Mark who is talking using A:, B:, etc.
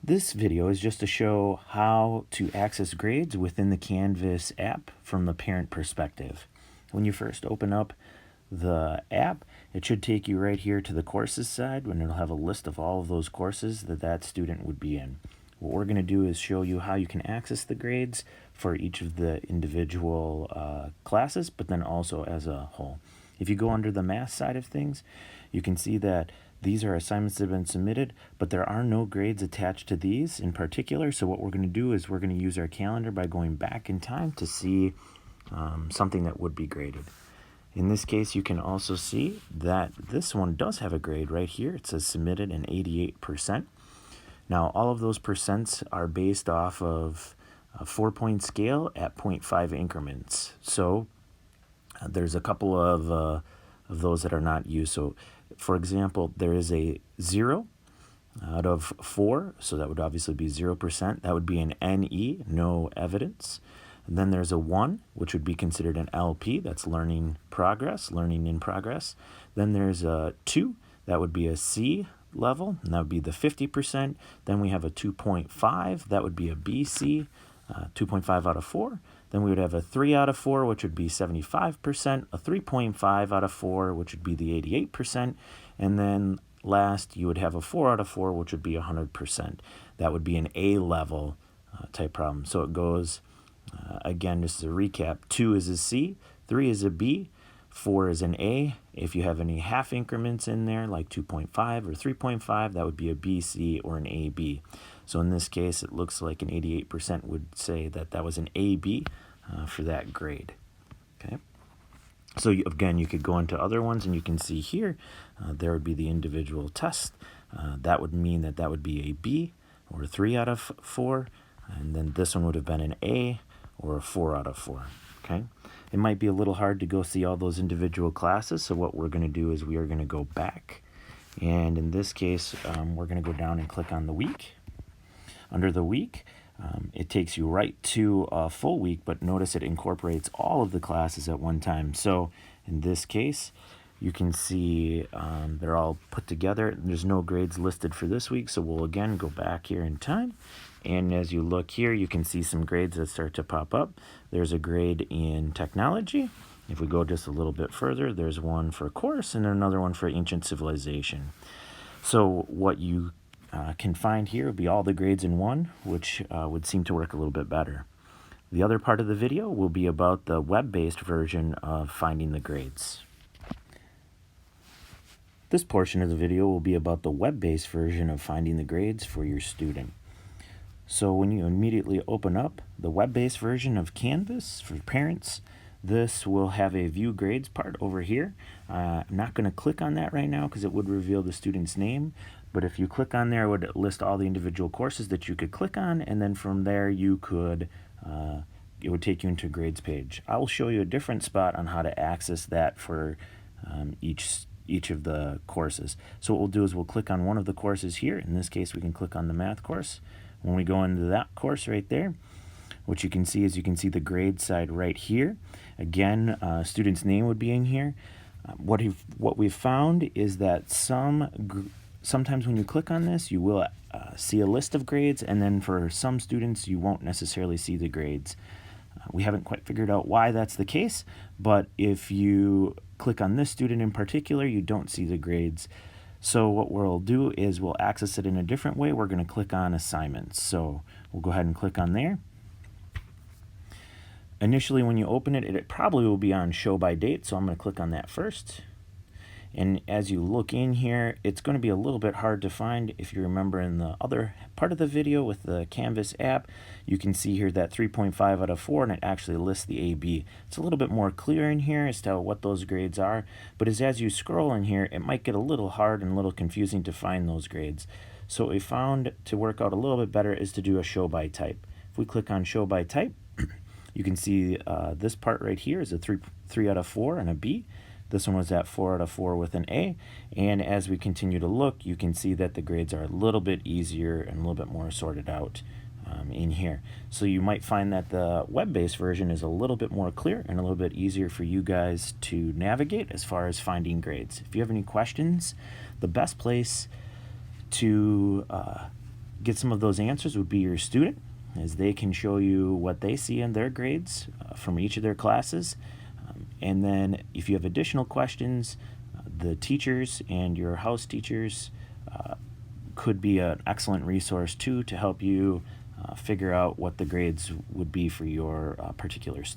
A: This video is just to show how to access grades within the Canvas app from the parent perspective. When you first open up the app, it should take you right here to the courses side, when it'll have a list of all of those courses that student would be in. What we're going to do is show you how you can access the grades for each of the individual classes, but then also as a whole. If you go under the math side of things, you can see that these are assignments that have been submitted, but there are no grades attached to these in particular. So what we're going to do is we're going to use our calendar by going back in time to see something that would be graded. In this case, you can also see that this one does have a grade right here. It says submitted an 88%. Now, all of those percents are based off of a 4-point scale at 0.5 increments. So there's a couple of those that are not used. So, for example, there is a 0 out of 4, so that would obviously be 0%. That would be an NE, no evidence. And then there's a 1, which would be considered an LP, that's learning progress, learning in progress. Then there's a 2, that would be a C level, and that would be the 50%. Then we have a 2.5, that would be a BC, 2.5 out of 4. Then we would have a 3 out of 4, which would be 75%, a 3.5 out of 4, which would be the 88%, and then last you would have a 4 out of 4, which would be 100%. That would be an A level type problem. So it goes, again, just as a recap, 2 is a C, 3 is a B, 4 is an A. If you have any half increments in there, like 2.5 or 3.5, that would be a BC or an AB. So in this case, it looks like an 88% would say that that was an AB for that grade. Okay. So again, you could go into other ones, and you can see here, there would be the individual test. That would mean that that would be a B or a 3 out of 4. And then this one would have been an A or a 4 out of 4. Okay. It might be a little hard to go see all those individual classes, so what we're going to do is we are going to go back, and in this case, we're going to go down and click on the week. Under the week, it takes you right to a full week, but notice it incorporates all of the classes at one time. So in this case, you can see they're all put together. There's no grades listed for this week, so we'll again go back here in time. And as you look here, you can see some grades that start to pop up. There's a grade in technology. If we go just a little bit further, there's one for course and another one for ancient civilization. So what you can find here would be all the grades in one, which would seem to work a little bit better. The other part of the video will be about the web-based version of finding the grades. This portion of the video will be about the web-based version of finding the grades for your student. So when you immediately open up the web-based version of Canvas for parents, this will have a view grades part over here. I'm not going to click on that right now because it would reveal the student's name, but if you click on there, it would list all the individual courses that you could click on, and then from there you could it would take you into a grades page. I will show you a different spot on how to access that for each of the courses. So what we'll do is we'll click on one of the courses here. In this case, we can click on the math course. When we go into that course right there, what you can see is you can see the grade side right here. Again, student's name would be in here. What we've found is that sometimes when you click on this, you will see a list of grades, and then for some students, you won't necessarily see the grades. We haven't quite figured out why that's the case, but if you click on this student in particular, you don't see the grades. So what we'll do is we'll access it in a different way. We're going to click on assignments. So we'll go ahead and click on there. Initially, when you open it, it probably will be on show by date. So I'm going to click on that first. And as you look in here, it's going to be a little bit hard to find. If you remember in the other part of the video with the Canvas app, you can see here that 3.5 out of 4, and it actually lists the AB. It's a little bit more clear in here as to what those grades are, but as you scroll in here, it might get a little hard and a little confusing to find those grades. So what we found to work out a little bit better is to do a show by type. If we click on show by type, you can see this part right here is a 3 out of 4 and a B. This one was at 4 out of 4 with an A, and as we continue to look, you can see that the grades are a little bit easier and a little bit more sorted out in here. So you might find that the web-based version is a little bit more clear and a little bit easier for you guys to navigate as far as finding grades. If you have any questions, the best place to get some of those answers would be your student, as they can show you what they see in their grades from each of their classes. And then if you have additional questions, the teachers and your house teachers could be an excellent resource too to help you figure out what the grades would be for your particular student.